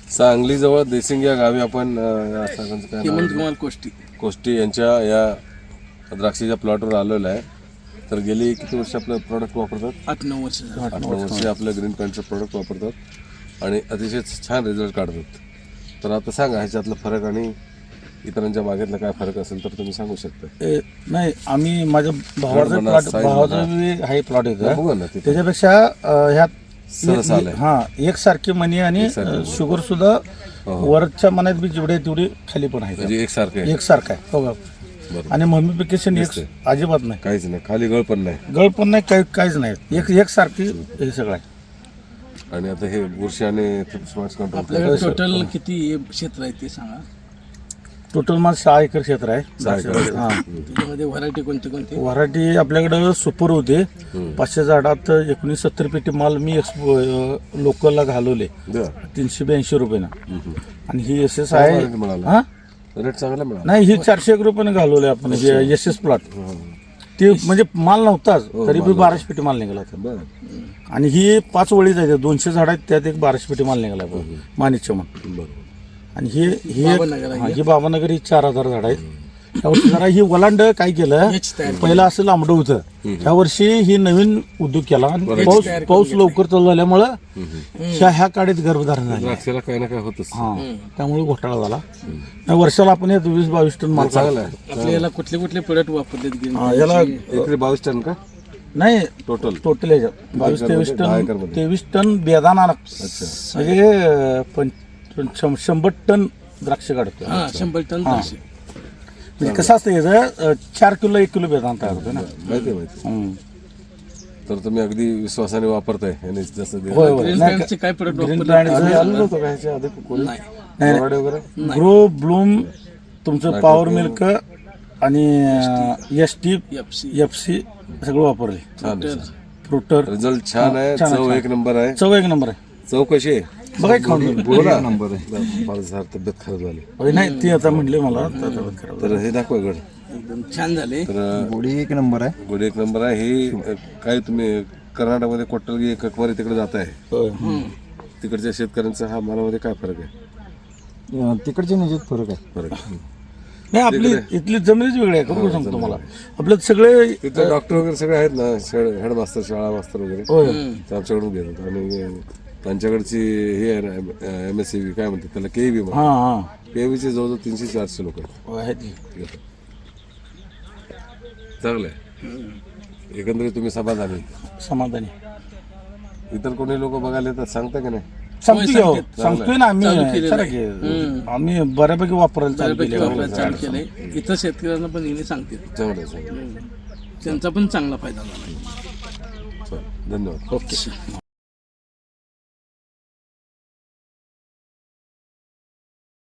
सांगलीजवळ देसिंग या गावी आपण हेमंत कुमार कोष्टी यांच्या या द्राक्षीच्या प्लॉटवर आलेलो आहे. तर गेली किती वर्ष आपलं प्रॉडक्ट वापरतात? 8-9 वर्ष 8-9 वर्ष आपलं ग्रीन पॉईंटचं प्रॉडक्ट वापरतात आणि अतिशय छान रिझल्ट काढतात. तर आता सांगा ह्याच्यातला फरक आणि इतरांच्या बागेतला काय फरक असेल तर तुम्ही सांगू शकता. नाही, आम्ही माझ्या भावाचा आहे प्लॉट बघू ना येतो तिथे. त्याच्यापेक्षा ह्यात सरस आलंय. हा एकसारखी मनी आणि शुगर सुद्धा वरच्या मनात बी जेवढे तेवढे खाली पण आहे, म्हणजे एकसारखं आहे. एकसारखं आहे. हो बरोबर. आणि मम्मीफिकेशन अजिबात नाही, काहीच नाही, खाली गळ पण नाही, गळ पण नाही, काहीच नाही, एकसारखी हे सगळं आहे. आणि आता हे बुरशी आणि स्मार्ट कंट्रोल आपल्याकडे टोटल किती क्षेत्र आहे ते सांगा. टोटल माझं 6 एकर क्षेत्र आहे. हा, त्याच्यामध्ये व्हरायटी कोणती व्हरायटी आपल्याकडं सुपर होते. 500 झाडात 1970 पेटी माल मी लोकलला घालवले 382 रुपयानं. आणि ही SS आहे. हा, रेट चांगला मिळाला. नाही, ही 401 रुपयाने घालवले आपण SS प्लॉट. ते म्हणजे माल नव्हताच तरी बी 1200 पेटी माल निघाला होता. आणि ही 5 वळी जायचे, 200 झाड आहेत, त्यात एक 1200 पेटी माल निघाला माणिकच्या मन. आणि ही बाबानगर ही 4000 झाड आहेत. त्यावर्षी जरा ही वलांड काय केलं, पहिलं असं लांबडं होतं. ह्या वर्षी ही नवीन उद्योग केला आणि पाऊस लवकर चालू झाल्यामुळं ह्या काडीत गर्भधारण झाली. द्राक्षाला काही ना काय होतच. त्यामुळे घोटाळा झाला. वर्षाला आपण 20-22 टन माल चांगला आहे. आपल्याला कुठले प्रोडक्ट वापरतात? याला एकरी 22 टन का? नाही, टोटल ह्याच्यात 22-23 टन बेदाना, म्हणजे 100 टन द्राक्ष काढतो. 100 टन द्राक्ष. म्हणजे कसं असतं याचं 4 किलो 1 किलो बेदाना तयार होतो ना. माहिती. तर तुम्ही अगदी विश्वासाने वापरताय. काय प्रोडक्ट ग्रो ब्लूम, तुमचं पॉवर मिल्क आणि ST FC सगळं वापरले. फ्रुटर रिझल्ट छान आहे. चव एक नंबर आहे. चव एक नंबर आहे. चव कशी आहे बघा, खाऊन बोला. नंबर आहे. मला तब्येत खराब झाली. नाही, ती आता म्हणले मला तब्येत खराब. तर हे दाखवा गड. एकदम छान झाले. तर गोडी एक नंबर आहे. गोडी एक नंबर आहे. ही काय तुम्ही कर्नाटकमध्ये कोट्टलगी ककवारी तिकडे जात आहे, तिकडच्या शेतकऱ्यांचा हा मालामध्ये काय फरक आहे? तिकडच्या निश्चित फरक आहे. नाही, आपली इथली जमीनच वेगळी आहे. करून सांगतो तुम्हाला, आपल्यात सगळे तिथे डॉक्टर वगैरे सगळे आहेत ना, हेडमास्टर, शाळा मास्तर वगैरे, ते आमच्याकडून घेतात. आणि त्यांच्याकडची हे MSCB काय म्हणतात त्याला, KEB म्हणतात. KEBचे जवळजवळ 300-400 लोक आहेत. चांगलं आहे. एकंदरीत तुम्ही समाधानी. हो, इतर कोणी लोक बघायला येतात, सांगता की नाही? सांगतोय ना आम्ही बऱ्यापैकी वापरायला चालू केलंय. इथं शेतकऱ्यांना पण येणे सांगते, चांगलं. त्यांचा पण चांगला फायदा झाला. धन्यवाद. ओके.